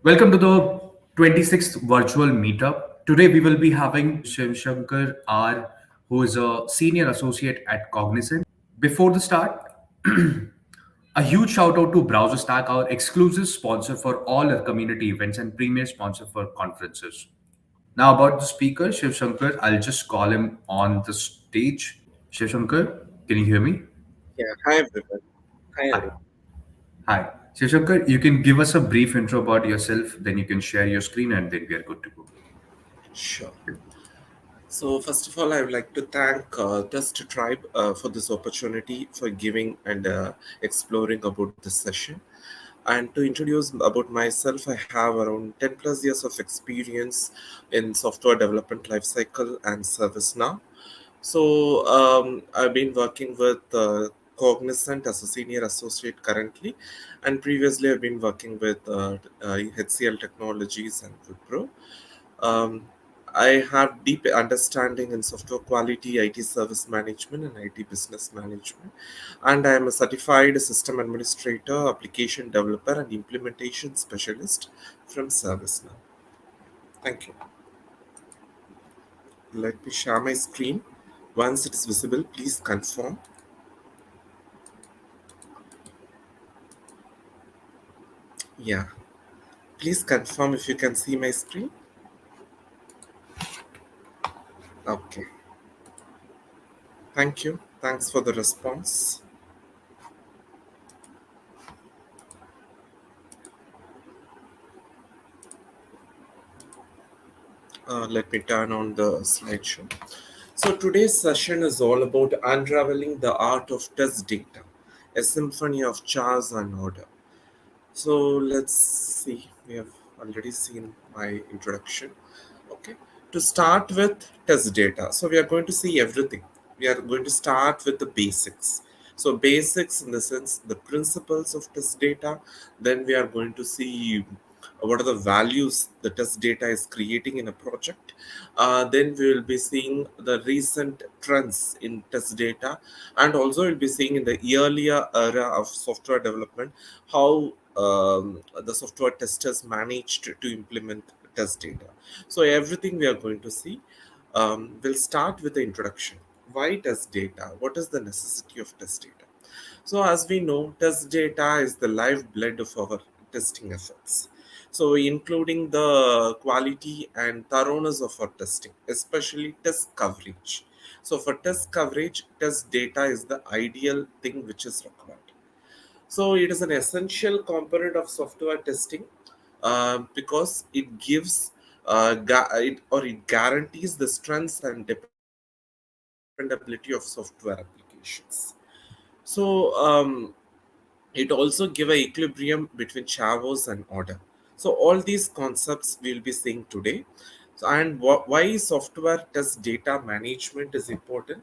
Welcome to the 26th virtual meetup. Today we will be having Shivasankar R, who is a senior associate at Cognizant. Before the start, a huge shout out to Browser Stack, our exclusive sponsor for all our community events and premier sponsor for conferences. Now about the speaker, Shivasankar, I'll just call him on the stage. Shivasankar, can you hear me? Yeah, hi everyone. Hi Hi. everyone. Hi. Shivasankar, you can give us a brief intro about yourself, then you can share your screen and then we are good to go. Sure. So first of all, I would like to thank Dust Tribe for this opportunity for giving and exploring about this session. And to introduce about myself, I have around 10 plus years of experience in software development lifecycle and ServiceNow. So I've been working with Cognizant as a senior associate currently, and previously I've been working with HCL Technologies and Wipro. Um, I have deep understanding in software quality, IT service management, and IT business management. And I am a certified system administrator, application developer, and implementation specialist from ServiceNow. Thank you. Let me share my screen. Once it is visible, please confirm. Yeah. Please confirm if you can see my screen. Okay. Thank you. Thanks for the response. Let me turn on the slideshow. So today's session is all about unraveling the art of test data, a symphony of chars and order. So let's see. We have already seen my introduction. Okay. To start with test data. So we are going to see everything. We are going to start with the basics. So basics in the sense the principles of test data. Then we are going to see what are the values the test data is creating in a project. Then we will be seeing the recent trends in test data, and also we'll be seeing in the earlier era of software development how the software testers managed to implement test data. So everything we are going to see. We'll start with the introduction. Why test data? What is the necessity of test data? So as we know, test data is the lifeblood of our testing efforts. So including the quality and thoroughness of our testing, especially test coverage. So for test coverage, test data is the ideal thing which is required. So it is an essential component of software testing because it gives it guarantees the strengths and dependability of software applications. So it also give a equilibrium between chavos and order. So all these concepts we will be seeing today. So, and why software test data management is important,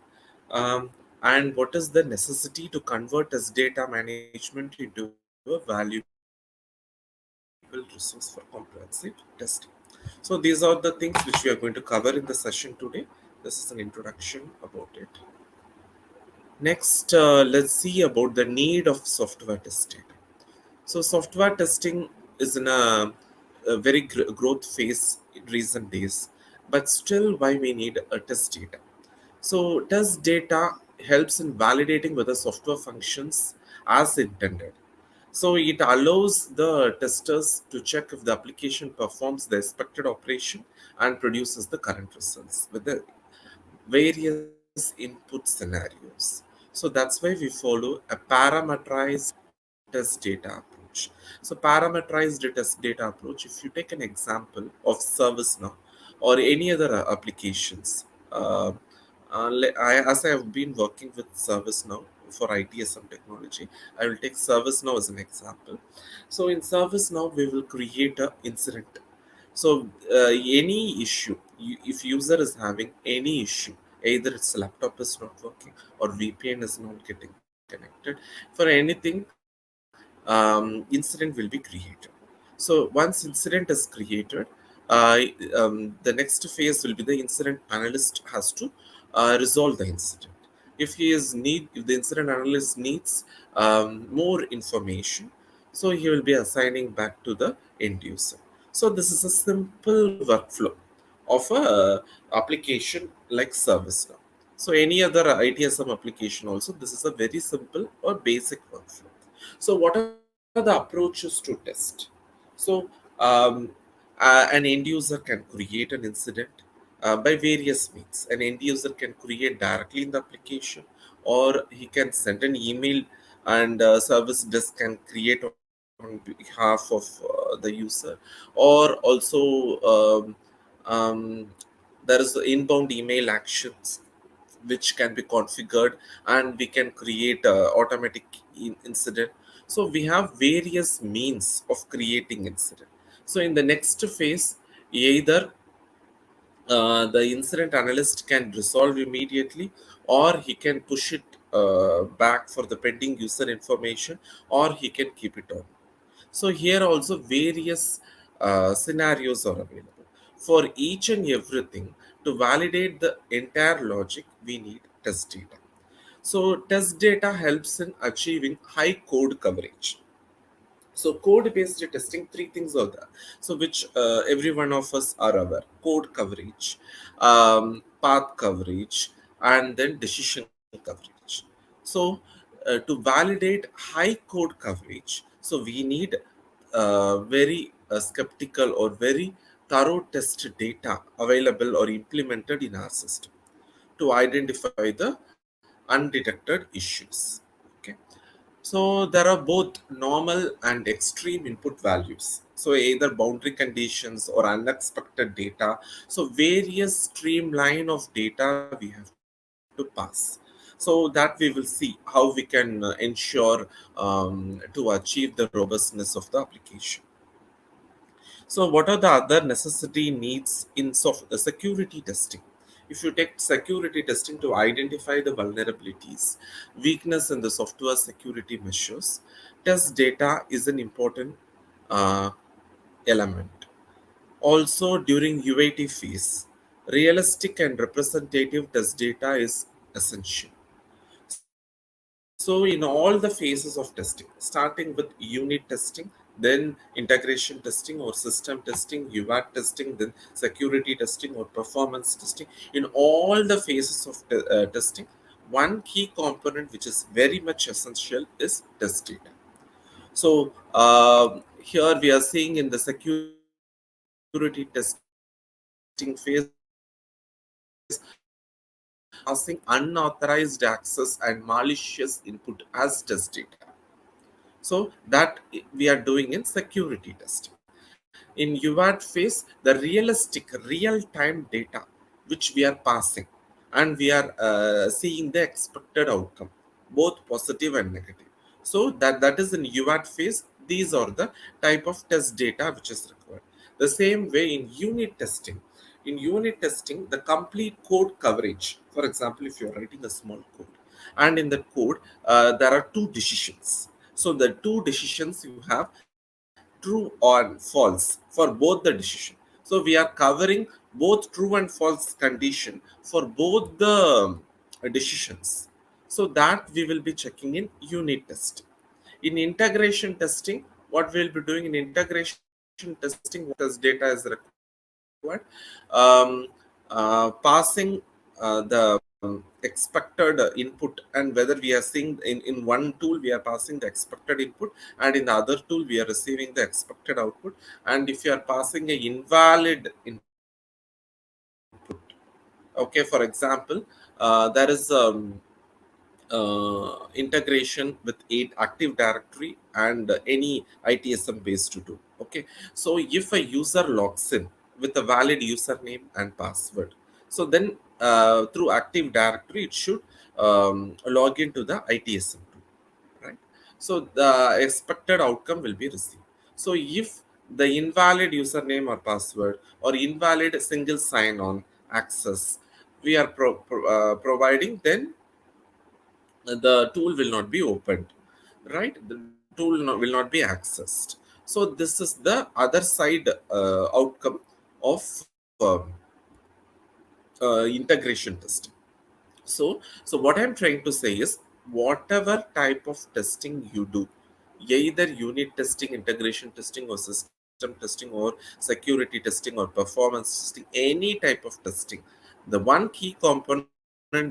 um, and what is the necessity to convert test data management into a valuable resource for comprehensive testing. So these are the things which we are going to cover in the session today. This is an introduction about it. Next, let's see about the need of software testing. So software testing is in a very growth phase in recent days, but still why we need a test data. So test data helps in validating whether software functions as intended. So it allows the testers to check if the application performs the expected operation and produces the current results with the various input scenarios. So that's why we follow a parameterized test data approach. So parameterized test data approach, if you take an example of ServiceNow or any other applications, as I have been working with ServiceNow for ITSM technology, I will take ServiceNow as an example. So in ServiceNow, we will create a incident. So any issue, if user is having any issue, either its laptop is not working or VPN is not getting connected, for anything, incident will be created. So once incident is created, uh, the next phase will be the incident analyst has to resolve the incident. If the incident analyst needs more information, so he will be assigning back to the end user. So this is a simple workflow of a application like ServiceNow. So any other ITSM application also, this is a very simple or basic workflow. So what are the approaches to test? So um, an end user can create an incident by various means. An end user can create directly in the application, or he can send an email, and service desk can create on behalf of the user, or also um, there is inbound email actions which can be configured, and we can create automatic incident. So we have various means of creating incident. So in the next phase, either the incident analyst can resolve immediately, or he can push it back for the pending user information, or he can keep it on. So here also various scenarios are available. For each and everything, to validate the entire logic, we need test data. So test data helps in achieving high code coverage. So code-based testing, three things are there. So which every one of us are aware: code coverage, path coverage, and then decision coverage. So to validate high code coverage, so we need very skeptical or very thorough test data available or implemented in our system to identify the undetected issues. Okay. So there are both normal and extreme input values. So either boundary conditions or unexpected data. So various streamline of data we have to pass. So that we will see how we can ensure to achieve the robustness of the application. So, what are the other necessity needs in security testing? If you take security testing to identify the vulnerabilities, weakness in the software security measures, test data is an important uh, element. Also, during UAT phase, realistic and representative test data is essential. So, in all the phases of testing, starting with unit testing, then integration testing or system testing, UAT testing, then security testing or performance testing, in all the phases of testing, one key component which is very much essential is test data. So, here we are seeing in the security testing phase, passing unauthorized access and malicious input as test data. So that we are doing in security testing. In UAT phase, the realistic real-time data which we are passing, and we are seeing the expected outcome, both positive and negative. So that is in UAT phase. These are the type of test data which is required. The same way in unit testing. In unit testing, the complete code coverage. For example, if you are writing a small code, and in the code there are two decisions. So the two decisions you have true or false for both the decision. So we are covering both true and false condition for both the decisions. So that we will be checking in unit testing. In integration testing, what we'll be doing in integration testing, what test data is required? Passing the expected input, and whether we are seeing in one tool we are passing the expected input, and in the other tool we are receiving the expected output. And if you are passing a invalid input, okay, for example, there is integration with 8 active directory and any ITSM based to do. Okay, so if a user logs in with a valid username and password, so then through active directory it should log into the ITSM tool, right? So the expected outcome will be received. So if the invalid username or password or invalid single sign-on access we are providing, then the tool will not be opened, right? The tool will not be accessed. So this is the other side outcome of integration testing. So what I'm trying to say is, whatever type of testing you do, either unit testing, integration testing, or system testing or security testing or performance testing, any type of testing, the one key component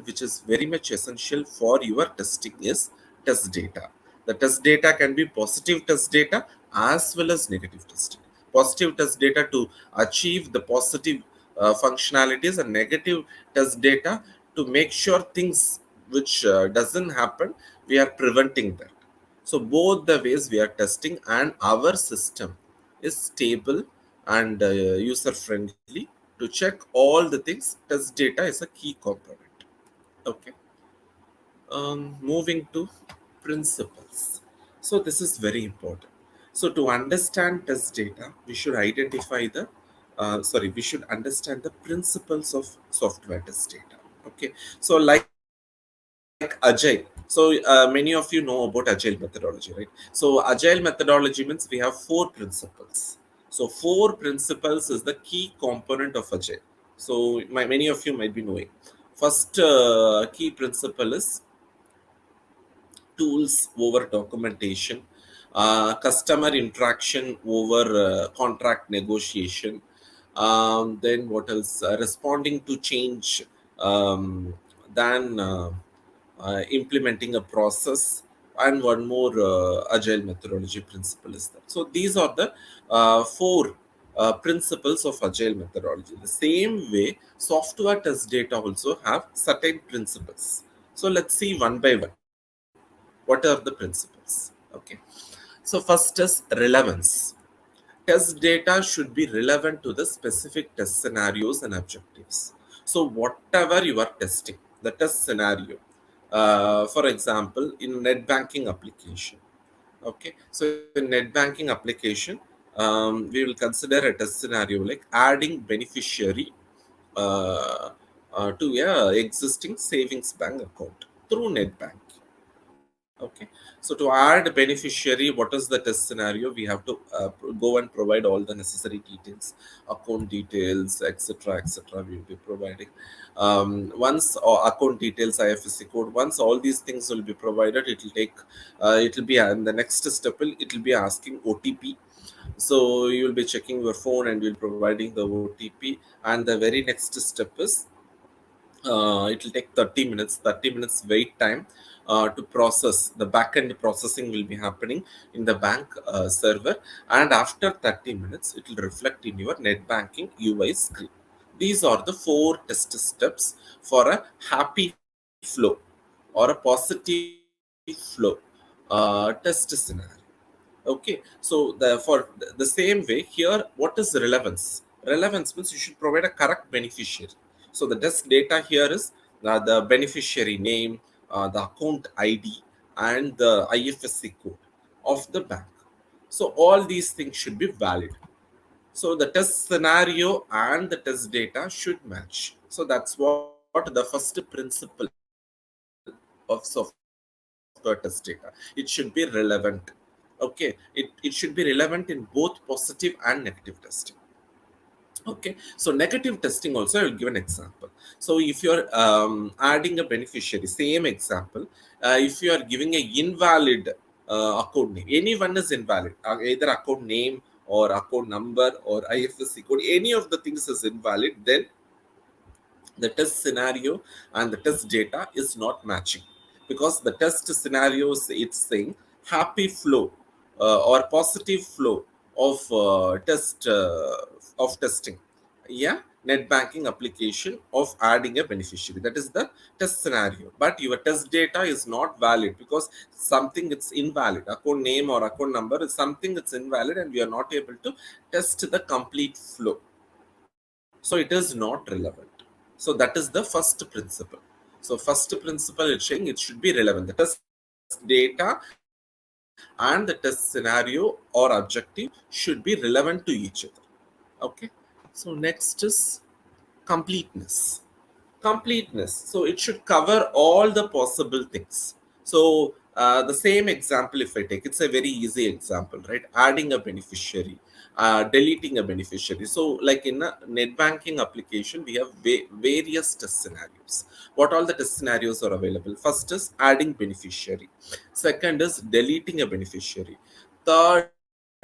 which is very much essential for your testing is test data. The test data can be positive test data as well as negative testing. Positive test data to achieve the positive functionalities, and negative test data to make sure things which doesn't happen, we are preventing that. So both the ways we are testing, and our system is stable and user friendly to check all the things. Test data is a key component. Okay. Moving to principles. So this is very important. So to understand test data, we should identify the we should understand the principles of software test data. Okay. So like agile. So many of you know about agile methodology, right? So agile methodology means we have four principles. So four principles is the key component of agile. So many of you might be knowing. First key principle is tools over documentation, customer interaction over contract negotiation. Then what else? Responding to change, um, than implementing a process. And one more agile methodology principle is that. So these are the four principles of agile methodology. The same way, software test data also have certain principles. So let's see one by one. What are the principles? Okay. So first is relevance. Test data should be relevant to the specific test scenarios and objectives. So whatever you are testing, the test scenario, for example, in net banking application. Okay. So in net banking application, we will consider a test scenario like adding beneficiary to a existing savings bank account through net banking. Okay. So to add beneficiary, what is the test scenario? We have to go and provide all the necessary details, account details, etc., etc. We will be providing. Once account details, IFSC code, once all these things will be provided, it will take. It will be and the next step will it will be asking OTP. So you will be checking your phone and you'll providing the OTP. And the very next step is it will take 30 minutes, 30 minutes wait time to process. The backend processing will be happening in the bank server, and after 30 minutes it will reflect in your net banking UI screen. These are the four test steps for a happy flow or a positive flow test scenario. Okay, so for the same way here, what is relevance? Relevance means you should provide a correct beneficiary. So the test data here is the beneficiary name, the account ID, and the IFSC code of the bank. So all these things should be valid. So the test scenario and the test data should match. So that's what the first principle of software test data. It should be relevant. Okay, it should be relevant in both positive and negative testing. Okay, so negative testing also, I will give an example. So if you're adding a beneficiary, same example, if you are giving a invalid account name, anyone is invalid, either account name or account number or IFSC code, any of the things is invalid, then the test scenario and the test data is not matching, because the test scenarios, it's saying happy flow or positive flow of testing, yeah, net banking application of adding a beneficiary. That is the test scenario, but your test data is not valid because something it's invalid. Account name or account number is something that's invalid, and we are not able to test the complete flow. So it is not relevant. So that is the first principle. So first principle is saying it should be relevant. The test data and the test scenario or objective should be relevant to each other. Okay. So next is completeness. Completeness, so it should cover all the possible things. So the same example, if I take, it's a very easy example, right? Adding a beneficiary, deleting a beneficiary. So like in a net banking application, we have various test scenarios. What all the test scenarios are available? First is adding beneficiary, second is deleting a beneficiary, third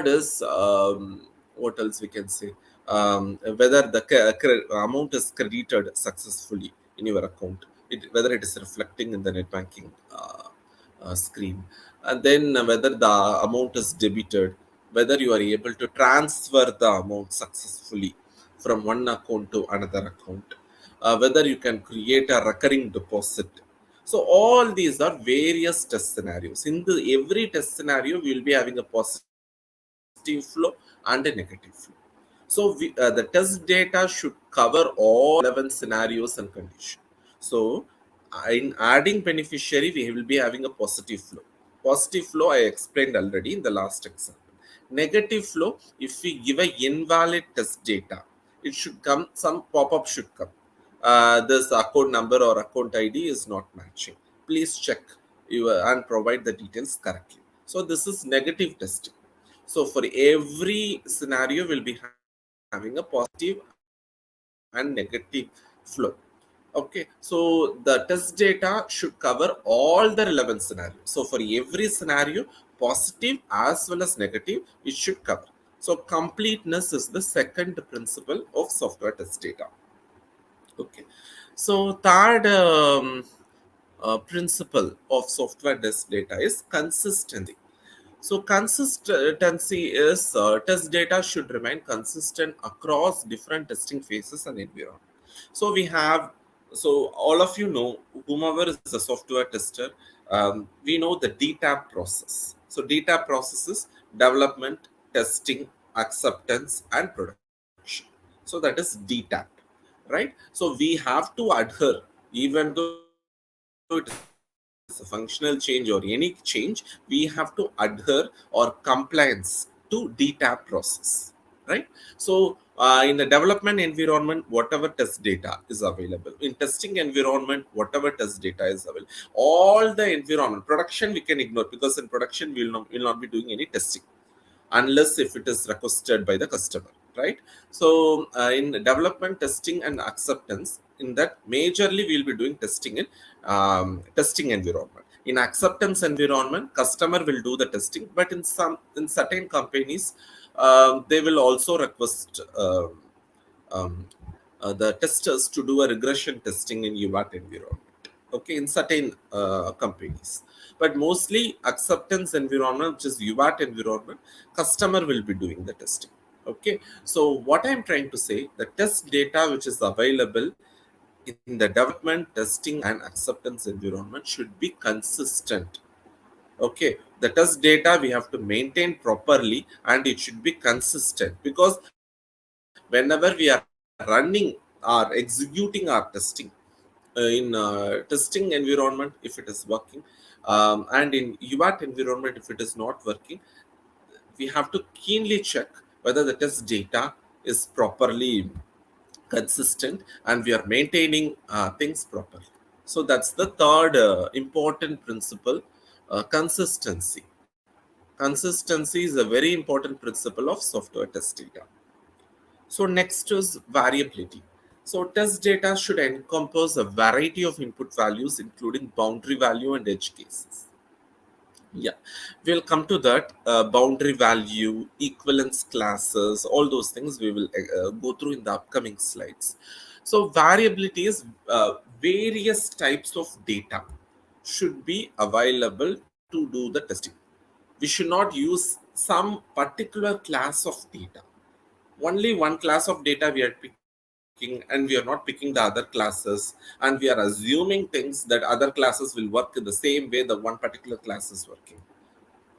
is what else we can say, whether the amount is credited successfully in your account, whether it is reflecting in the net banking screen, and then whether the amount is debited, whether you are able to transfer the amount successfully from one account to another account, whether you can create a recurring deposit. So all these are various test scenarios. In the every test scenario, we will be having a positive flow and a negative flow. So the test data should cover all the relevant scenarios and conditions. So in adding beneficiary, we will be having a positive flow. Positive flow I explained already in the last example. Negative flow, if we give a invalid test data, it should come, some pop-up should come. This account number or account ID is not matching. Please check and provide the details correctly. So this is negative testing. So for every scenario, we'll be having a positive and negative flow. Okay, so the test data should cover all the relevant scenarios. So for every scenario, positive as well as negative, it should cover. So completeness is the second principle of software test data. Okay, so third principle of software test data is consistency. So consistency is test data should remain consistent across different testing phases and environment. So we have, so all of you know, whomever is a software tester, we know the DTAP process. So DTAP process is development, testing, acceptance, and production. So that is DTAP, right? So we have to adhere, even though it is a functional change or any change, we have to adhere or compliance to DTAP process, right? So in the development environment, whatever test data is available. In testing environment, whatever test data is available. All the environment, production we can ignore, because in production we will not be doing any testing unless if it is requested by the customer, right? So in development, testing, and acceptance, in that majorly we will be doing testing in testing environment. In acceptance environment, customer will do the testing, but in certain companies, they will also request um, the testers to do a regression testing in UAT environment. Okay, in certain companies, but mostly acceptance environment, which is UAT environment, customer will be doing the testing. Okay, so what I'm trying to say, the test data which is available in the development, testing, and acceptance environment should be consistent. Okay, the test data we have to maintain properly, and it should be consistent, because whenever we are running or executing our testing, in testing environment, if it is working, and in UAT environment, if it is not working, we have to keenly check whether the test data is properly consistent and we are maintaining things properly. So that's the third important principle, consistency. Consistency is a very important principle of software test data. So next is variability. So test data should encompass a variety of input values, including boundary value and edge cases. Yeah, we'll come to that. Boundary value, equivalence classes, all those things we will go through in the upcoming slides. So variability is various types of data should be available to do the testing. We should not use some particular class of data. Only one class of data we are picking, and we are not picking the other classes, and we are assuming things that other classes will work in the same way the one particular class is working.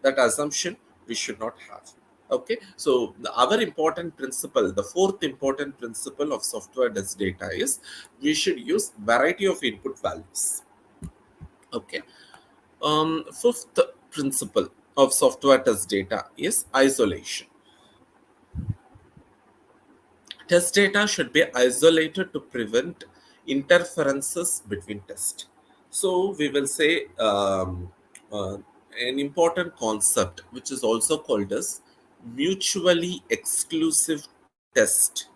That assumption we should not have. Okay, so our important principle, the fourth important principle of software test data is we should use variety of input values. Okay, fifth principle of software test data is isolation. Test data should be isolated to prevent interferences between tests. So we will say an important concept, which is also called as mutually exclusive test.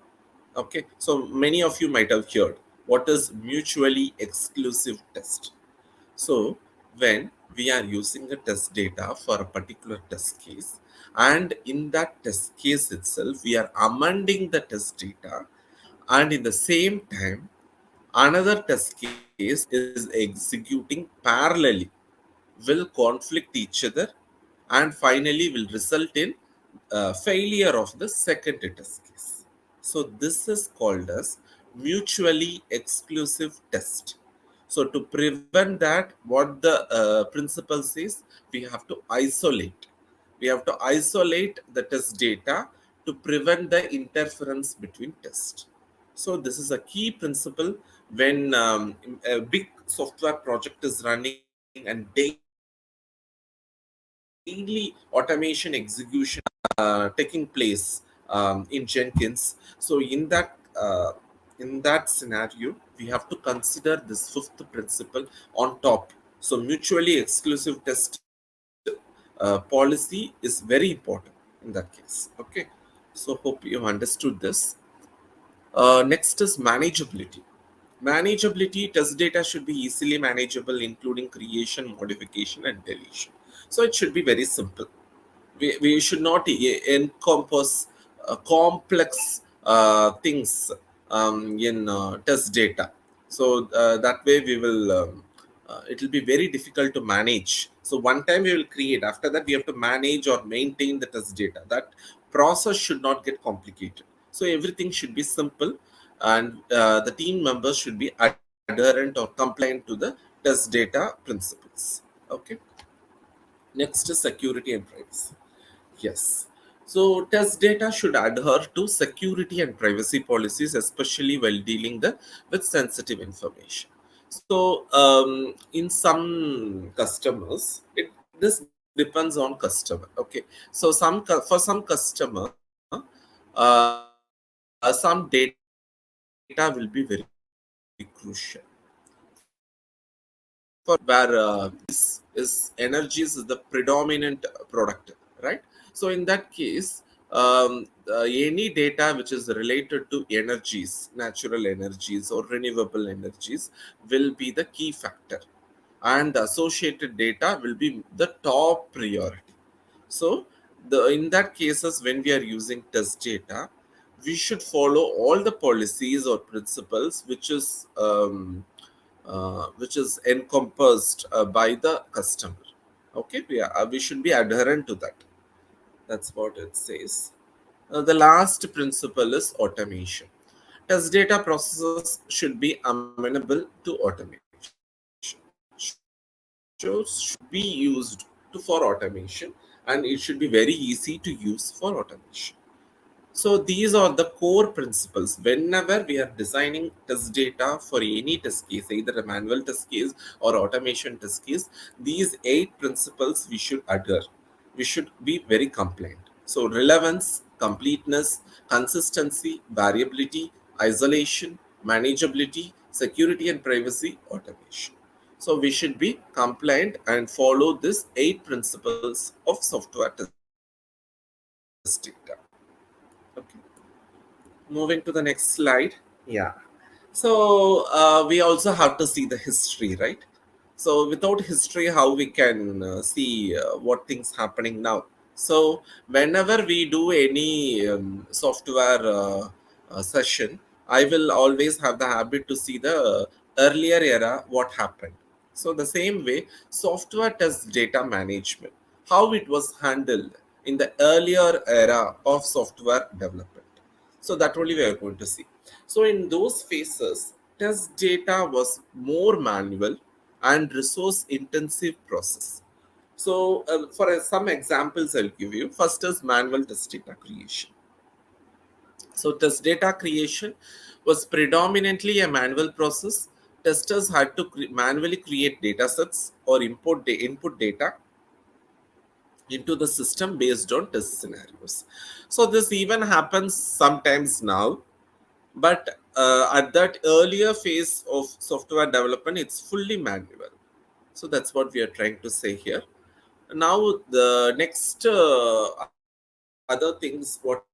Okay, so many of you might have heard what is mutually exclusive test. So when we are using a test data for a particular test case, and in that test case itself we are amending the test data, and in the same time another test case is executing parallelly, will conflict each other, and finally will result in failure of the second test case. So this is called as mutually exclusive test. So to prevent that, what the principle says, we have to isolate. We have to isolate the test data to prevent the interference between tests. So this is a key principle when a big software project is running and daily automation execution taking place in Jenkins. So in that scenario, we have to consider this fifth principle on top. So mutually exclusive test policy is very important in that case. Okay. So hope you understood this. Next is manageability. Manageability, test data should be easily manageable, including creation, modification, and deletion. So it should be very simple. We should not encompass complex things in test data. So that way we will, it will be very difficult to manage. So one time we will create, after that we have to manage or maintain the test data. That process should not get complicated. So everything should be simple, and the team members should be adherent or compliant to the test data principles. Okay. Next is security and privacy. Yes. So test data should adhere to security and privacy policies, especially while dealing with sensitive information. So in some customers, this depends on customer. Okay. So for some customer, some data will be very crucial. For example, where energies is the predominant product, right? So in that case, any data which is related to energies, natural energies or renewable energies, will be the key factor, and the associated data will be the top priority. So in that cases, when we are using test data, we should follow all the policies or principles which is encompassed by the customer. Okay, we should be adherent to that. That's what it says. The last principle is automation. Test data processes should be amenable to automation. Should be used for automation, and it should be very easy to use for automation. So these are the core principles. Whenever we are designing test data for any test case, either a manual test case or automation test case, these 8 principles we should adhere. We should be very compliant. So relevance, completeness, consistency, variability, isolation, manageability, security and privacy, automation. So we should be compliant and follow these 8 principles of software test data. Okay. Moving to the next slide. Yeah. So we also have to see the history, right? So without history, how we can see what things happening now? So whenever we do any software session, I will always have the habit to see the earlier era what happened. So the same way, software test data management, how it was handled in the earlier era of software development. So that only we are going to see. So in those phases, test data was more manual and resource intensive process. So for some examples I'll give you. First is manual test data creation. So test data creation was predominantly a manual process. Testers had to manually create data sets or input data into the system based on test scenarios. So this even happens sometimes now, but at that earlier phase of software development, it's fully manual. So that's what we are trying to say here. Now the next other things what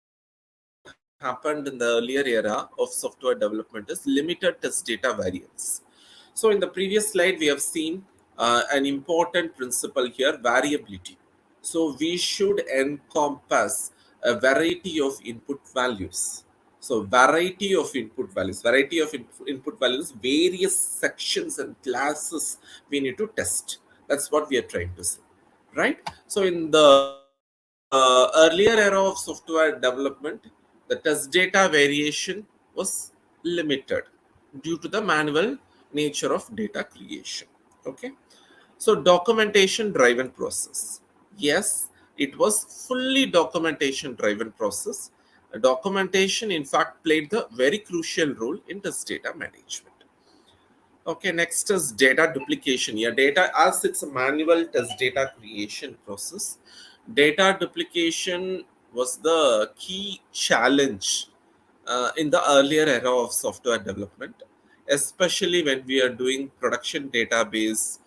happened in the earlier era of software development is limited test data variance. So in the previous slide we have seen An important principle here, variability. So we should encompass a variety of input values. So variety of input values, various sections and classes we need to test. That's what we are trying to say, right? So in the earlier era of software development, the test data variation was limited due to the manual nature of data creation. Okay, so documentation driven process. Yes, it was fully documentation driven process. Documentation, in fact, played the very crucial role in test data management. Okay, next is data duplication. Yeah, data as it's a manual test data creation process. Data duplication was the key challenge in the earlier era of software development, especially when we are doing production database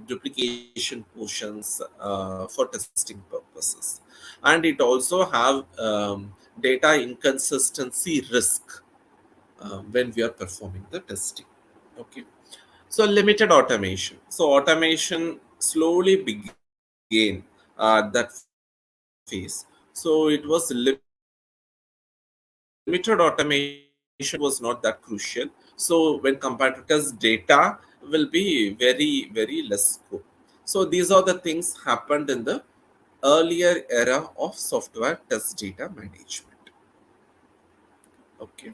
duplication portions for testing purposes. And it also have data inconsistency risk when we are performing the testing. Okay, so limited automation. So automation slowly began that phase. So it was limited automation was not that crucial. So when compared to test data, will be very less scope. So these are the things happened in the earlier era of software test data management. Okay,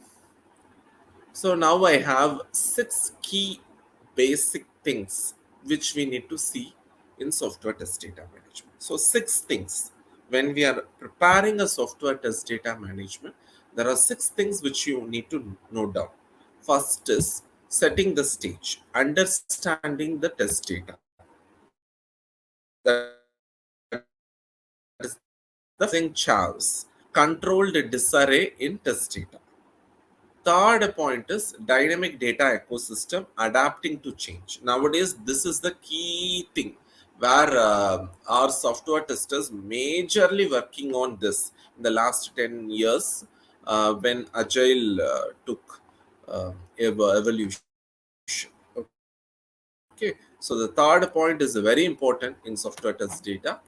so now I have six key basic things which we need to see in software test data management. So six things. When we are preparing a software test data management, there are six things which you need to note down. First is setting the stage, understanding the test data. That is the first thing. Second is analyzing chaos, controlled disarray in test data. Third point is dynamic data ecosystem adapting to change. Nowadays, this is the key thing where our software testers majorly working on this in the last 10 years when Agile took evolution. Okay, so the third point is very important in software test data.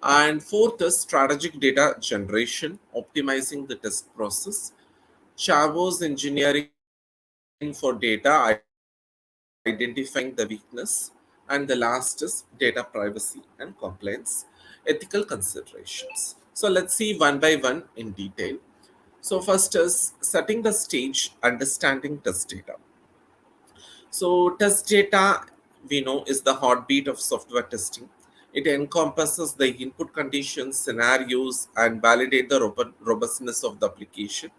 And fourth is strategic data generation, optimizing the test process. Chavos engineering for data, identifying the weakness, and the last is data privacy and compliance, ethical considerations. So let's see one by one in detail. So first is setting the stage, understanding test data. So test data we know is the heartbeat of software testing. It encompasses the input conditions, scenarios, and validate the robustness of the application.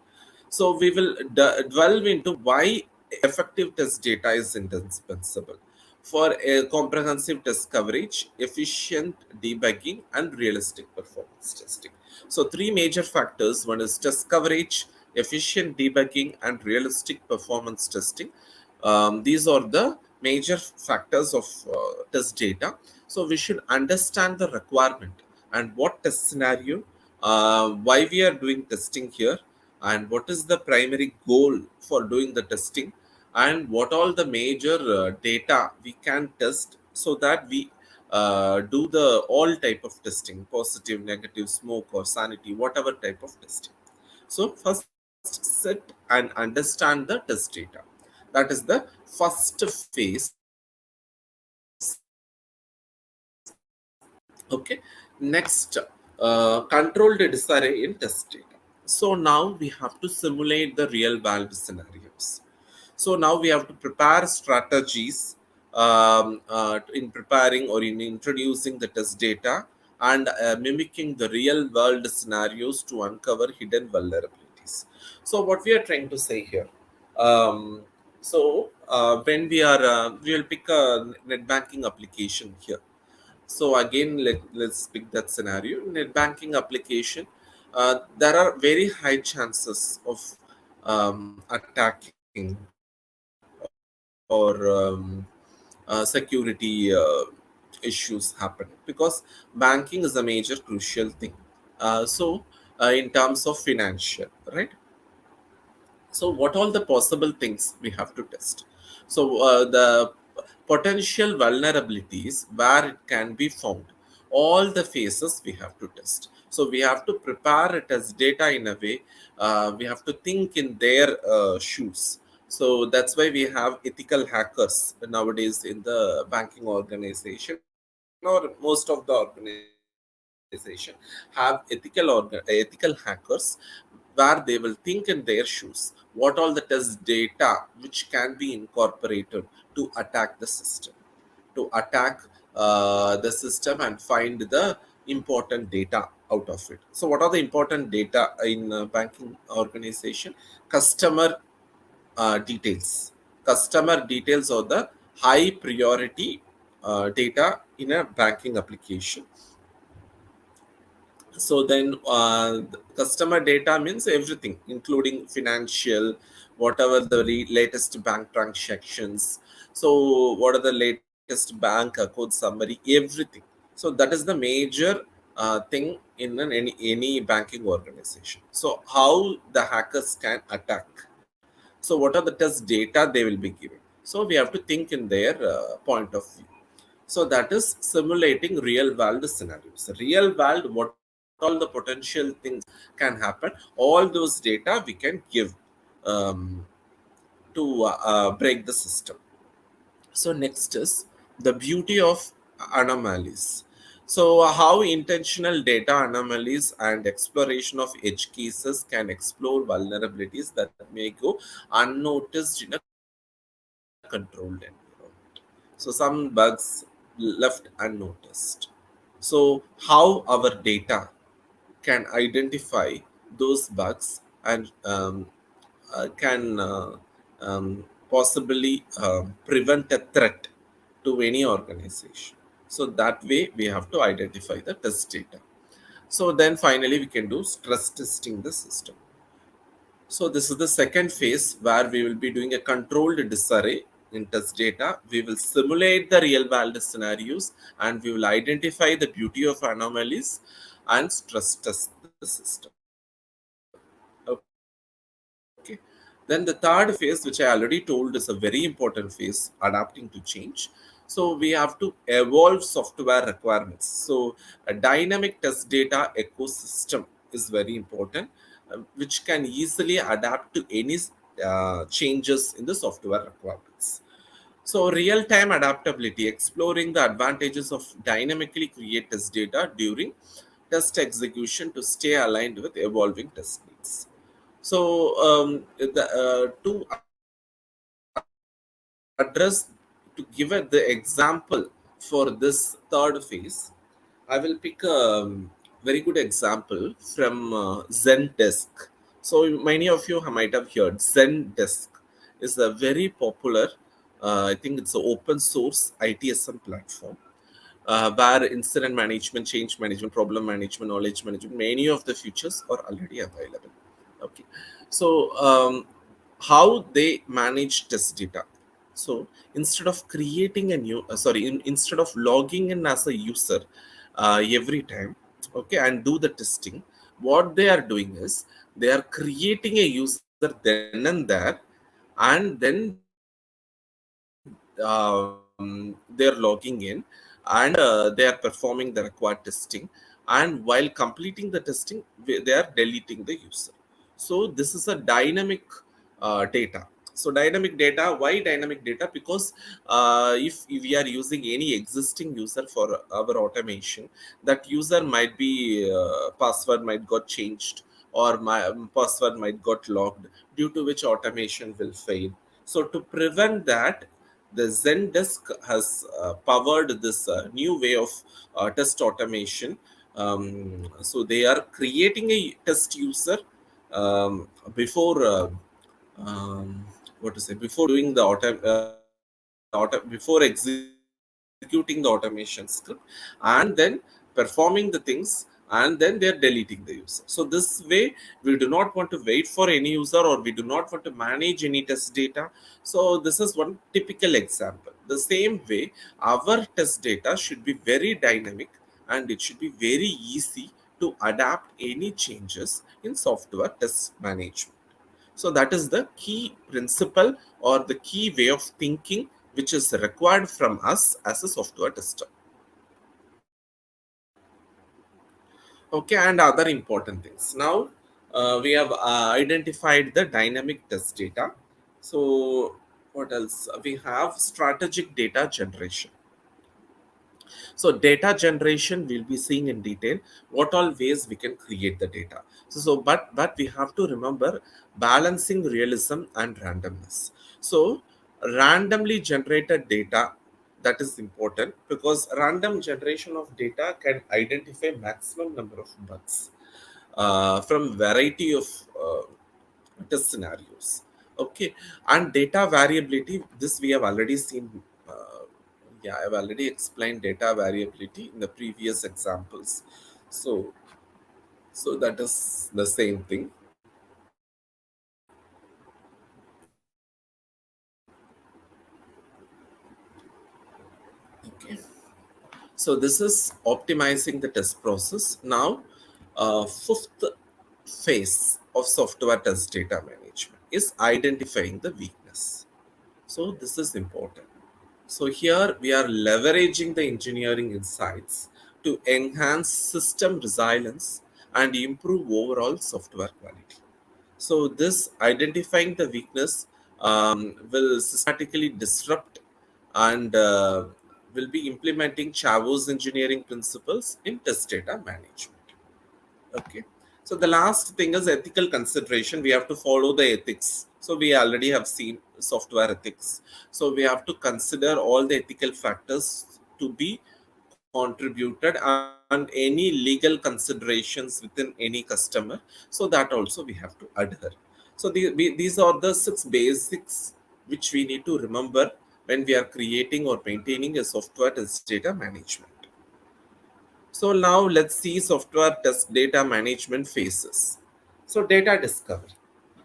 So we will delve into why effective test data is indispensable for a comprehensive test coverage, efficient debugging, and realistic performance testing. So three major factors: one is test coverage, efficient debugging, and realistic performance testing. These are the major factors of test data. So we should understand the requirement and what test scenario, why we are doing testing here, and what is the primary goal for doing the testing, and what all the major data we can test, so that we do the all type of testing, positive, negative, smoke or sanity, whatever type of testing. So first sit and understand the test data. That is the first phase. Okay, next, controlled disarray in test data. So now we have to simulate the real world scenarios. So now we have to prepare strategies in preparing or in introducing the test data, and mimicking the real world scenarios to uncover hidden vulnerabilities. So what we are trying to say here, when we will pick a net banking application here. So again, let's pick that scenario. Net banking application, there are very high chances of attacking or security issues happen, because banking is a major crucial thing. In terms of financial, right? So what all the possible things we have to test? So the potential vulnerabilities where it can be found. All the phases we have to test. So we have to prepare it as data in a way. We have to think in their shoes. So that's why we have ethical hackers nowadays in the banking organization, or most of the organization have ethical hackers, where they will think in their shoes what all the test data which can be incorporated to attack the system, to attack the system and find the important data out of it. So what are the important data in banking organization? Customer details are the high priority data in a banking application. So then the customer data means everything, including financial, whatever the latest bank transactions. So what are the latest bank code summary, everything. So that is the major thing in any banking organization. So how the hackers can attack? So what are the test data they will be giving? So we have to think in their point of view. So that is simulating real world scenarios. Real world, what all the potential things can happen, all those data we can give um, to break the system. So next is the beauty of anomalies. So how intentional data anomalies and exploration of edge cases can explore vulnerabilities that may go unnoticed in a controlled environment. So some bugs left unnoticed. So how our data can identify those bugs and can possibly prevent a threat to any organization. So that way we have to identify the test data. So then finally we can do stress testing the system. So this is the second phase where we will be doing a controlled disarray in test data. We will simulate the real world scenarios and we will identify the beauty of anomalies and stress test the system. Okay. Then the third phase, which I already told, is a very important phase, adapting to change. So we have to evolve software requirements. So a dynamic test data ecosystem is very important, which can easily adapt to any changes in the software requirements. So real-time adaptability, exploring the advantages of dynamically create test data during test execution to stay aligned with evolving test needs. So to address, to give it the example for this third phase, I will pick a very good example from Zendesk. So many of you might have heard Zendesk is a very popular, I think it's an open source ITSM platform where incident management, change management, problem management, knowledge management, many of the features are already available. Okay, so how they manage test data? So instead of creating a new, instead of logging in as a user every time, okay, and do the testing, what they are doing is they are creating a user then and there, and then they're logging in, and they are performing the required testing, and while completing the testing they are deleting the user. So this is a dynamic data. So dynamic data, why dynamic data? Because if we are using any existing user for our automation, that user might be password might got changed, or my password might got logged, due to which automation will fail. So to prevent that, the Zendesk has powered this new way of test automation. So they are creating a test user before what to say, before doing the before executing the automation script, and then performing the things, and then they're deleting the user. So this way we do not want to wait for any user, or we do not want to manage any test data. So this is one typical example. The same way, our test data should be very dynamic, and it should be very easy to adapt any changes in software test management. So that is the key principle or the key way of thinking which is required from us as a software tester. Okay, and other important things. Now we have identified the dynamic test data. So what else? We have strategic data generation. So data generation we'll be seeing in detail what all ways we can create the data. But we have to remember balancing realism and randomness. So randomly generated data, that is important because random generation of data can identify maximum number of bugs from variety of test scenarios. Okay, and data variability, this we have already seen. Yeah, I've already explained data variability in the previous examples. So, so that is the same thing. Okay. So this is optimizing the test process. Now, fifth phase of software test data management is identifying the weakness. So this is important. So here we are leveraging the engineering insights to enhance system resilience and improve overall software quality. So this identifying the weakness will systematically disrupt and will be implementing Chavo's engineering principles in test data management. Okay. So the last thing is ethical consideration. We have to follow the ethics. So we already have seen software ethics. So we have to consider all the ethical factors to be contributed and any legal considerations within any customer. So that also we have to adhere. So these are the six basics which we need to remember when we are creating or maintaining a software test data management. So now let's see software test data management phases. So data discovery.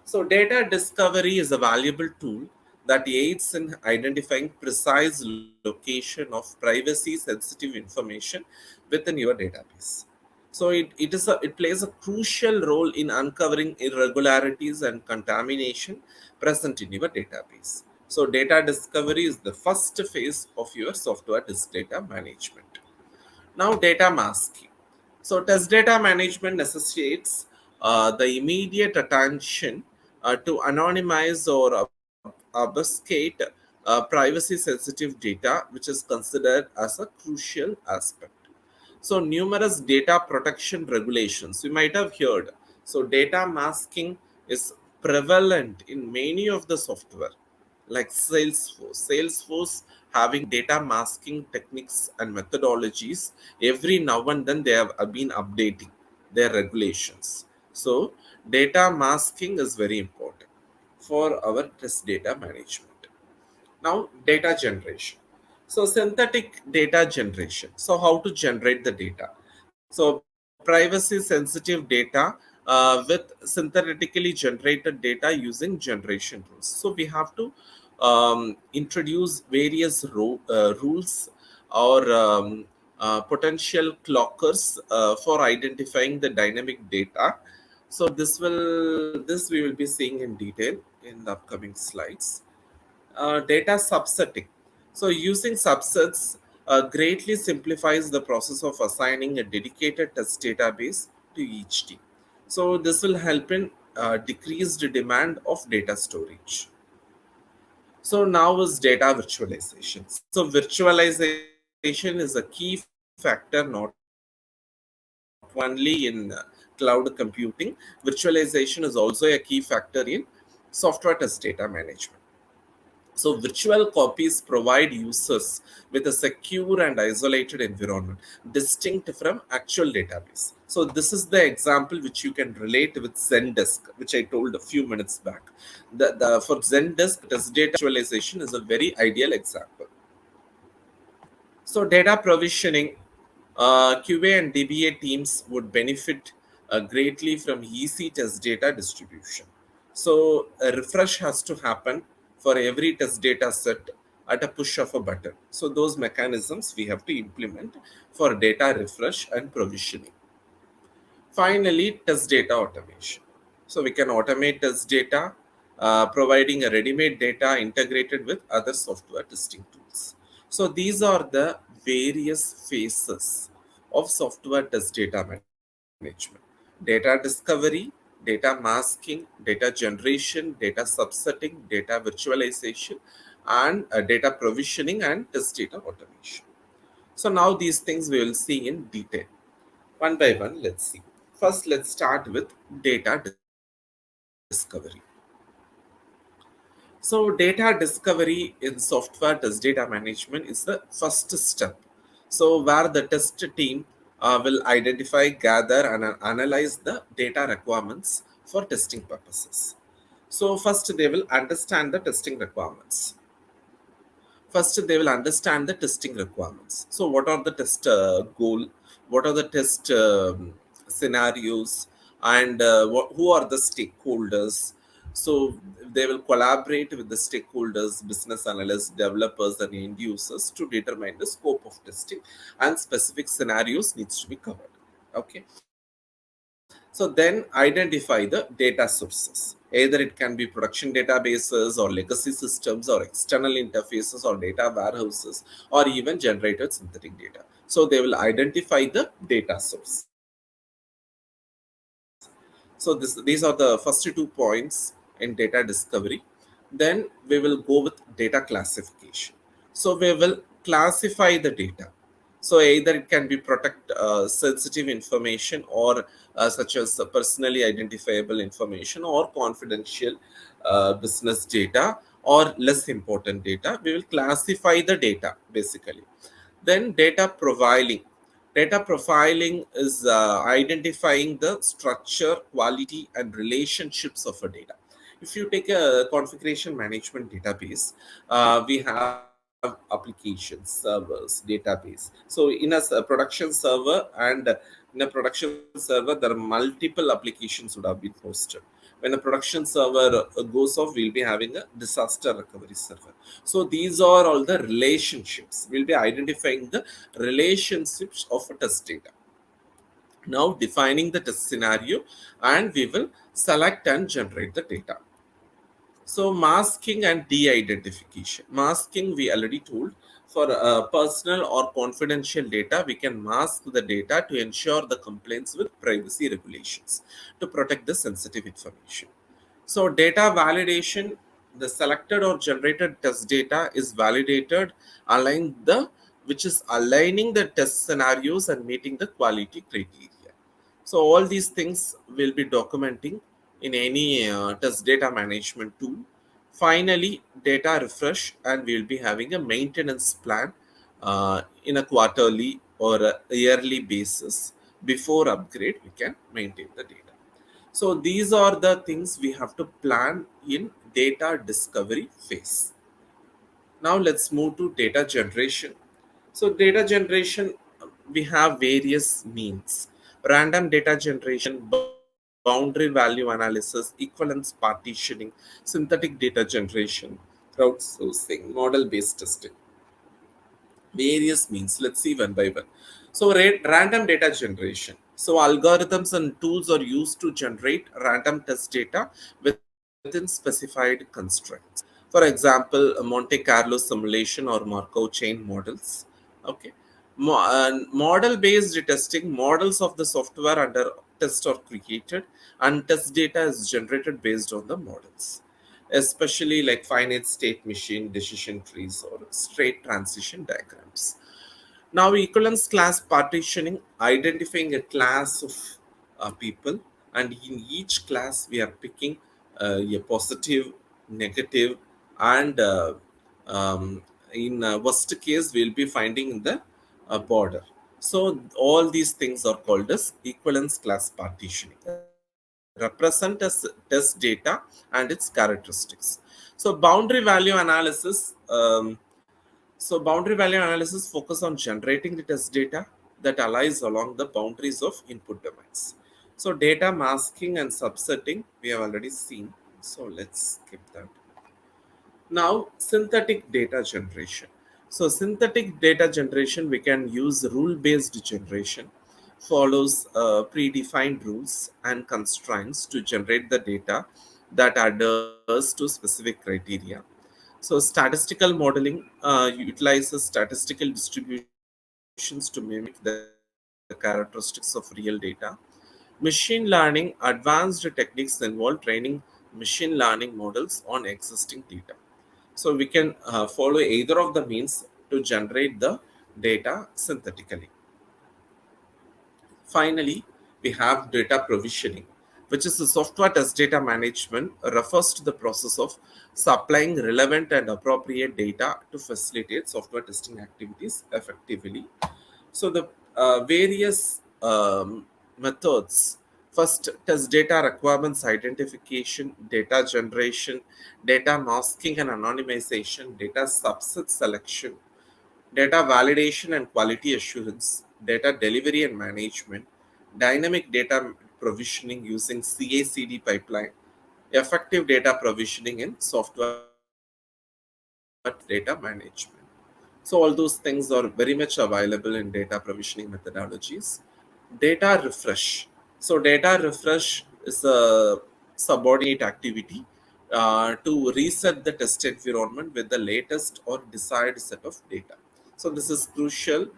So data discovery is a valuable tool that aids in identifying precise location of privacy sensitive information within your database. So it plays a crucial role in uncovering irregularities and contamination present in your database. So data discovery is the first phase of your software test data management. Now, data masking. So, test data management necessitates the immediate attention to anonymize or obfuscate privacy sensitive data, which is considered as a crucial aspect. So, numerous data protection regulations you might have heard. So, data masking is prevalent in many of the software like Salesforce. Salesforce having data masking techniques and methodologies. Every now and then they have been updating their regulations. So, data masking is very important for our test data management. Now, data generation. So, synthetic data generation. So, how to generate the data? So, privacy sensitive data with synthetically generated data using generation rules. So, we have to introduce various rules or potential clockers for identifying the dynamic data. So, this we will be seeing in detail in the upcoming slides. Data subsetting. So, using subsets greatly simplifies the process of assigning a dedicated test database to each team. So, this will help in decreased demand of data storage. So, now is data virtualization. So, virtualization is a key factor not only in cloud computing. Virtualization is also a key factor in software test data management. So, virtual copies provide users with a secure and isolated environment, distinct from actual database. So, this is the example which you can relate with Zendesk, which I told a few minutes back. For Zendesk, test data virtualization is a very ideal example. So, data provisioning, QA and DBA teams would benefit greatly from easy test data distribution. So, a refresh has to happen for every test data set at a push of a button. So, those mechanisms we have to implement for data refresh and provisioning. Finally, test data automation. So, we can automate test data providing a ready-made data integrated with other software testing tools. So these are the various phases of software test data management: data discovery, data masking, data generation, data subsetting, data virtualization, and data provisioning and test data automation. So now these things we will see in detail. One by one, let's see. First, let's start with data discovery. So data discovery in software test data management is the first step. So where the test team will identify, gather, and analyze the data requirements for testing purposes. So first they will understand the testing requirements. First they will understand the testing requirements. So what are the test goal, what are the test scenarios, and who are the stakeholders. So they will collaborate with the stakeholders, business analysts, developers, and end users to determine the scope of testing and specific scenarios needs to be covered. Okay, so then identify the data sources. Either it can be production databases or legacy systems or external interfaces or data warehouses or even generated synthetic data. So they will identify the data source. So these are the first 2 points in data discovery. Then we will go with data classification. So we will classify the data. So either it can be protect sensitive information or such as personally identifiable information or confidential business data or less important data. We will classify the data basically. Then data profiling. Data profiling is identifying the structure, quality, and relationships of a data. If you take a configuration management database, we have applications, servers, database. So in a production server and in a production server, there are multiple applications would have been hosted. When a production server goes off, we'll be having a disaster recovery server. So these are all the relationships. We'll be identifying the relationships of a test data. Now defining the test scenario, and we will select and generate the data. So masking and de-identification. Masking, we already told, for personal or confidential data, we can mask the data to ensure the compliance with privacy regulations to protect the sensitive information. So data validation, the selected or generated test data is validated, align the which is aligning the test scenarios and meeting the quality criteria. So all these things will be documenting in any test data management tool. Finally, data refresh, and we will be having a maintenance plan in a quarterly or a yearly basis. Before upgrade, we can maintain the data. So these are the things we have to plan in data discovery phase. Now let's move to data generation. So data generation, we have various means: random data generation, boundary value analysis, equivalence partitioning, synthetic data generation, crowdsourcing, model-based testing. Various means. Let's see one by one. So random data generation. So algorithms and tools are used to generate random test data within specified constraints. For example, a Monte Carlo simulation or Markov chain models. Okay. Model based testing, models of the software under test are created and test data is generated based on the models, especially like finite state machine decision trees or straight transition diagrams. Now, equivalence class partitioning, identifying a class of people, and in each class we are picking a positive, negative, and um, in worst case we'll be finding in the border. So all these things are called as equivalence class partitioning, represent as test data and its characteristics. So boundary value analysis. So boundary value analysis focus on generating the test data that lies along the boundaries of input domains. So data masking and subsetting we have already seen. So let's skip that. Now synthetic data generation. So synthetic data generation, we can use rule-based generation, follows predefined rules and constraints to generate the data that adheres to specific criteria. So, statistical modeling utilizes statistical distributions to mimic the characteristics of real data. Machine learning advanced techniques involve training machine learning models on existing data. So, we can follow either of the means to generate the data synthetically. Finally, we have data provisioning, which is the software test data management, refers to the process of supplying relevant and appropriate data to facilitate software testing activities effectively. So the various methods: first, test data requirements identification, data generation, data masking and anonymization, data subset selection, data validation and quality assurance, data delivery and management, dynamic data provisioning using CI/CD pipeline, effective data provisioning in software data management. So all those things are very much available in data provisioning methodologies. Data refresh. So data refresh is a subordinate activity to reset the test environment with the latest or desired set of data. So this is crucial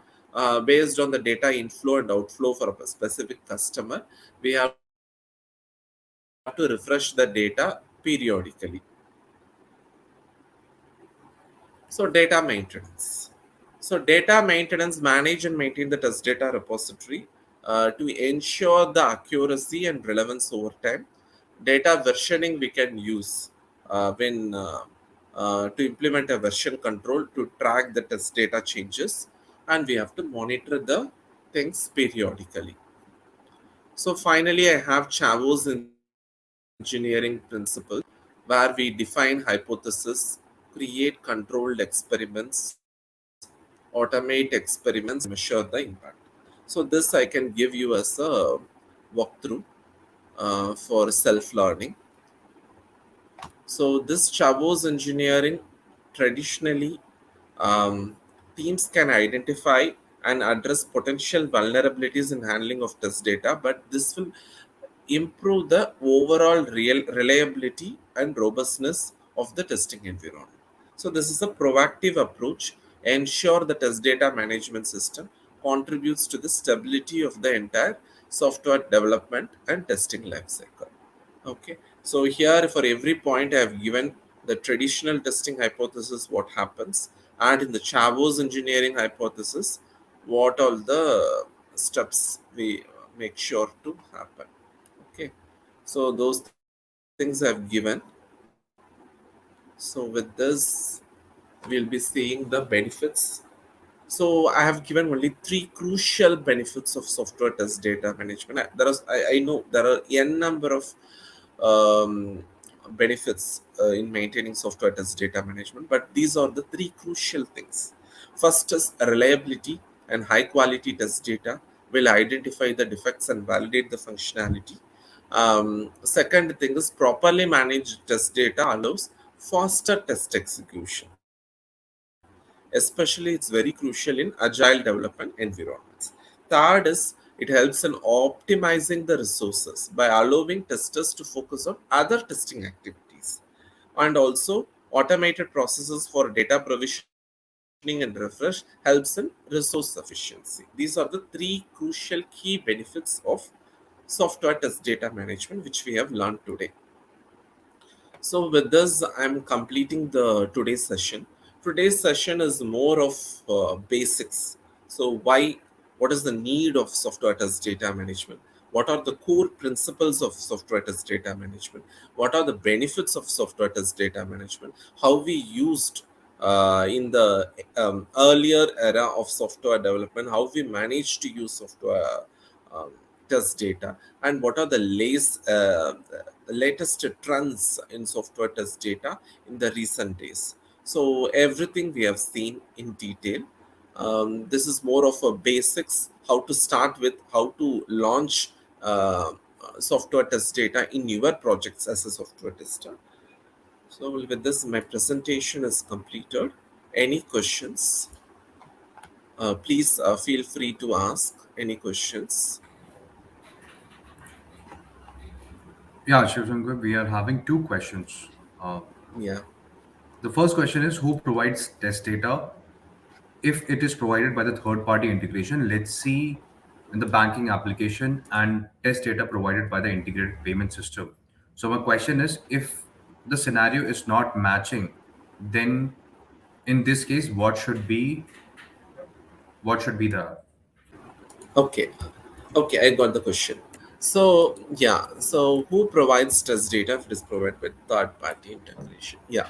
based on the data inflow and outflow for a specific customer. We have to refresh the data periodically. So data maintenance. So data maintenance, manage and maintain the test data repository to ensure the accuracy and relevance over time. Data versioning we can use when to implement a version control to track the test data changes, and we have to monitor the things periodically. So finally, I have Chavo's engineering principle, where we define hypothesis, create controlled experiments, automate experiments, and measure the impact. So this I can give you as a walkthrough for self-learning. So this Chavo's engineering, traditionally, um, teams can identify and address potential vulnerabilities in handling of test data, but this will improve the overall real reliability and robustness of the testing environment. So this is a proactive approach, ensure the test data management system contributes to the stability of the entire software development and testing lifecycle. Okay, so here for every point I have given the traditional testing hypothesis, what happens, and in the Chavos engineering hypothesis, what all the steps we make sure to happen. Okay, so those things I have given. So with this, we'll be seeing the benefits. So I have given only three crucial benefits of software test data management. I know there are n number of um, benefits in maintaining software test data management, but these are the three crucial things. First is reliability, and high quality test data will identify the defects and validate the functionality. Second thing is properly managed test data allows faster test execution. Especially, it's very crucial in agile development environments. Third is it helps in optimizing the resources by allowing testers to focus on other testing activities. And also, automated processes for data provisioning and refresh helps in resource efficiency. These are the three crucial key benefits of software test data management, which we have learned today. So with this, I'm completing the today's session. Today's session is more of basics. So why? What is the need of software test data management? What are the core principles of software test data management? What are the benefits of software test data management? How we used in the earlier era of software development? How we managed to use software um, test data, and what are the latest trends in software test data in the recent days. So everything we have seen in detail. This is more of a basics, how to start with, how to launch software test data in your projects as a software tester. So with this, my presentation is completed. Any questions? Please feel free to ask any questions. Yeah, Shivasankar, we are having two questions. Uh, Yeah. the first question is who provides test data if it is provided by the third party integration? Let's see in the banking application and test data provided by the integrated payment system. So, my question is if the scenario is not matching, then in this case, what should be the Okay. Okay, I got the question. So yeah, so who provides test data if it is provided by third party integration? Yeah.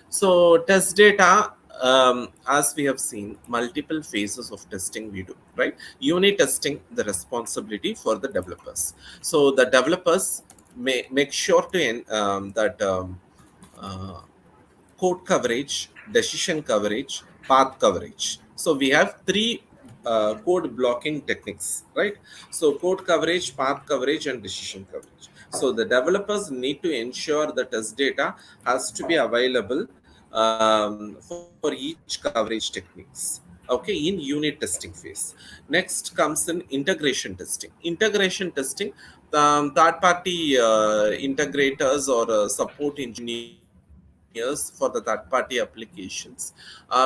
So test data, as we have seen, multiple phases of testing we do, right? Unit testing, the responsibility for the developers. So the developers may make sure to that uh, code coverage, decision coverage, path coverage. So we have three code blocking techniques, right? So code coverage, path coverage, and decision coverage. So the developers need to ensure the test data has to be available for each coverage techniques. Okay, in unit testing phase. Next comes in integration testing. Integration testing, third party integrators or support engineers for the third party applications,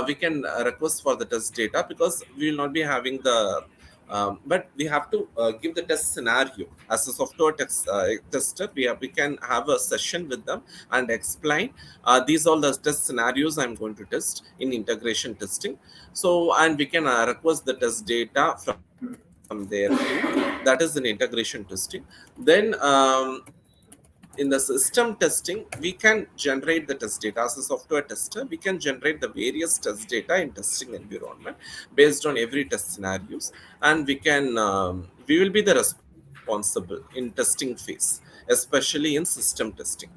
we can request for the test data because we will not be having the but we have to give the test scenario as a software tester. We can have a session with them and explain these all the test scenarios I'm going to test in integration testing. So and we can request the test data from there too. That is in integration testing. Then in the system testing, we can generate the test data. As a software tester, we can generate the various test data in testing environment based on every test scenarios, and we will be the responsible in testing phase, especially in system testing.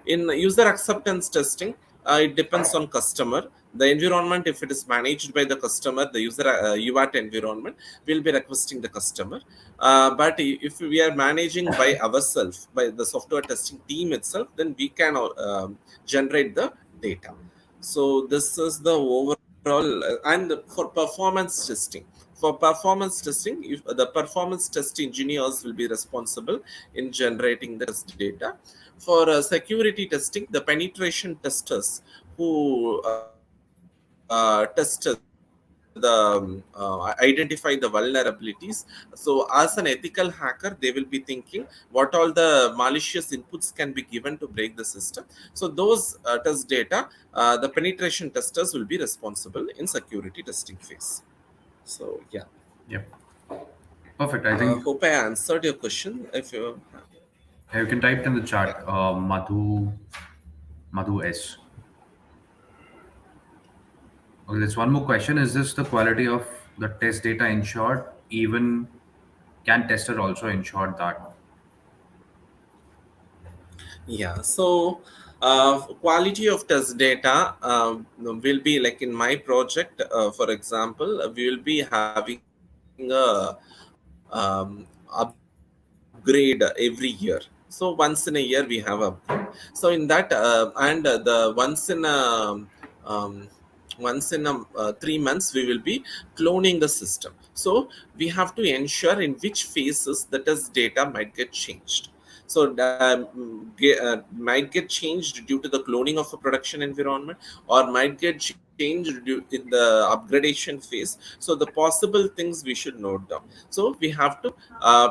In user acceptance testing, it depends on customer. The environment, if it is managed by the customer, the user UAT environment, will be requesting the customer. But if we are managing by ourselves, by the software testing team itself, then we can generate the data. So this is the overall, and for performance testing. For performance testing, if the performance test engineers will be responsible in generating the test data. For security testing, the penetration testers who test identify the vulnerabilities. So as an ethical hacker, they will be thinking what all the malicious inputs can be given to break the system. So those test data, the penetration testers will be responsible in security testing phase. So yeah, Yep. Perfect. I think hope I answered your question. If you you can type it in the yeah. chat. Madhu S. Okay, there's one more question. Is this the quality of the test data ensured? Even can tester also ensure that? Yeah, so quality of test data will be like in my project, for example, we will be having upgrade every year. So once in a year we have upgrade. So in that and the um, once in 3 months we will be cloning the system. So we have to ensure in which phases the test data might get changed. So might get changed due to the cloning of a production environment, or might get changed in the upgradation phase. So the possible things we should note down. So we have to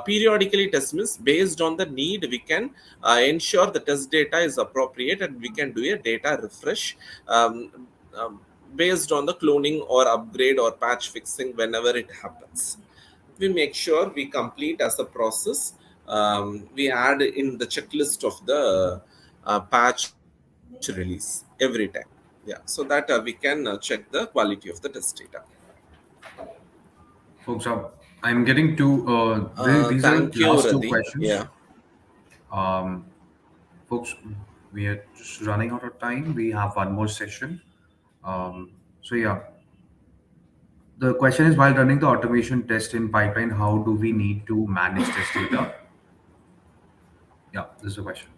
periodically test means based on the need. We can ensure the test data is appropriate, and we can do a data refresh um, um, based on the cloning or upgrade or patch fixing whenever it happens. We make sure we complete as a process. We add in the checklist of the patch release every time. Yeah, so that we can check the quality of the test data. Folks, I'm getting to, these are Thank the you, last two Radhi. questions. Yeah. Um, Folks, we are just running out of time. We have one more session. So, yeah, the question is while running the automation test in pipeline, how do we need to manage test data? Yeah, this is the question.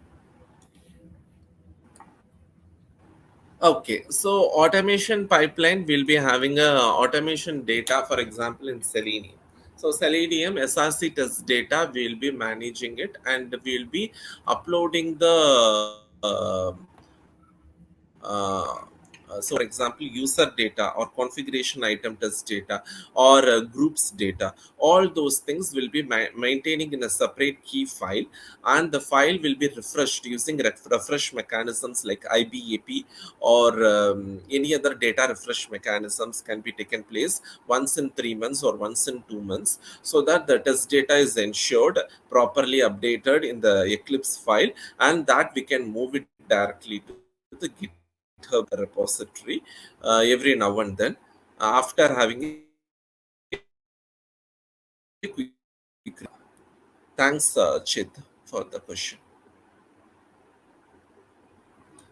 Okay, so automation pipeline will be having a automation data, for example, in Selenium. So Selenium SRC test data, we'll be managing it, and we'll be uploading for example, user data or configuration item test data or groups data. All those things will be maintaining in a separate key file, and the file will be refreshed using refresh mechanisms like IBAP or any other data refresh mechanisms can be taken place once in 3 months or once in 2 months, so that the test data is ensured properly updated in the Eclipse file, and that we can move it directly to the GitHub repository every now and then, after having a quick review. Thanks, Chit, for the question.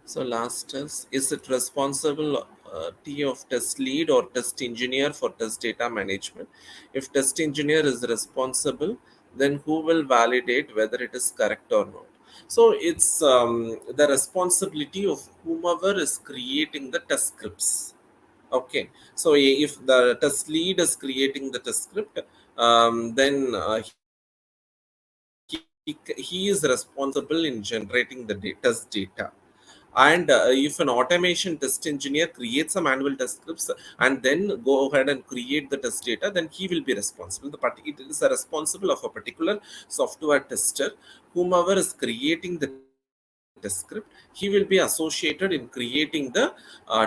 So last is it responsible of test lead or test engineer for test data management? If test engineer is responsible, then who will validate whether it is correct or not? So it's the responsibility of whomever is creating the test scripts. Okay, so if the test lead is creating the test script, then he is responsible in generating the test data. And if an automation test engineer creates a manual test scripts and then go ahead and create the test data, then he will be responsible. It is a responsible of a particular software tester. Whomever is creating the test script, he will be associated in creating the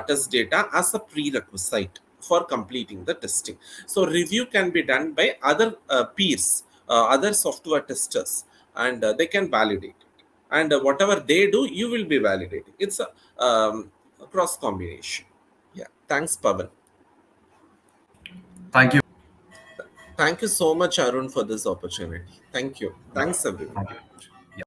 test data as a prerequisite for completing the testing. So review can be done by other peers, other software testers, and they can validate it. And whatever they do, you will be validating. It's a cross combination. Yeah. Thanks, Pavan. Thank you. Thank you so much, Arun, for this opportunity. Thank you. Yeah. Thanks, everyone. Thank you.